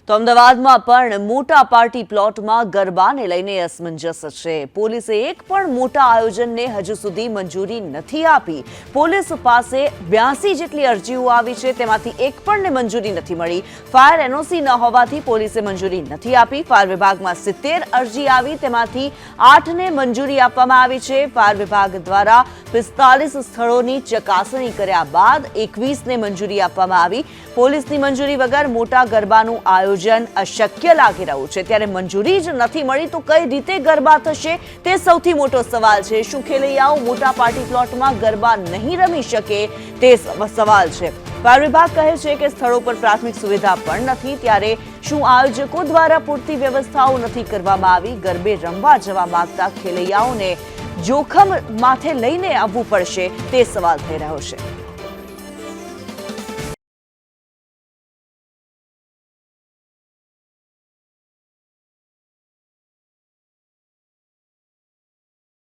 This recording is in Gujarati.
તો અમદાવાદમાં પણ મોટા પાર્ટી પ્લોટમાં ગરબાને લઈને અસમંજસ છે. પોલીસે એક પણ મોટા આયોજનને હજુ સુધી મંજૂરી નથી આપી. પોલીસ પાસે 82 જેટલી અરજીઓ આવી છે, તેમાંથી એક પણને મંજૂરી નથી મળી. ફાયર એનઓસી ન હોવાથી પોલીસે મંજૂરી નથી આપી. ફાયર વિભાગમાં 70 અરજી આવી, તેમાંથી 8ને મંજૂરી આપવામાં આવી છે. ફાયર વિભાગ દ્વારા 45 સ્થળોની ચકાસણી કર્યા બાદ 21ને મંજૂરી આપવામાં આવી. પોલીસની મંજૂરી વગર મોટા ગરબાનું આયોજન અશક્ય લાગી રહ્યું છે. ત્યારે મંજૂરી જ નથી મળી તો કઈ રીતે ગરબા થશે, તે સૌથી મોટો સવાલ છે. શું ખેલૈયાઓ મોટા પાર્ટી પ્લોટમાં ગરબા નહીં રમી શકે, તે સવાલ છે. ફાયર વિભાગ કહે છે કે સ્થળો પર પ્રાથમિક સુવિધા પણ નથી. ત્યારે શું આયોજકો દ્વારા પૂરતી વ્યવસ્થાઓ નથી કરવામાં આવી? ગરબે રમવા જવા માંગતા ખેલૈયાઓને જોખમ માથે લઈને આવવું પડશે, તે સવાલ થઈ રહ્યો છે.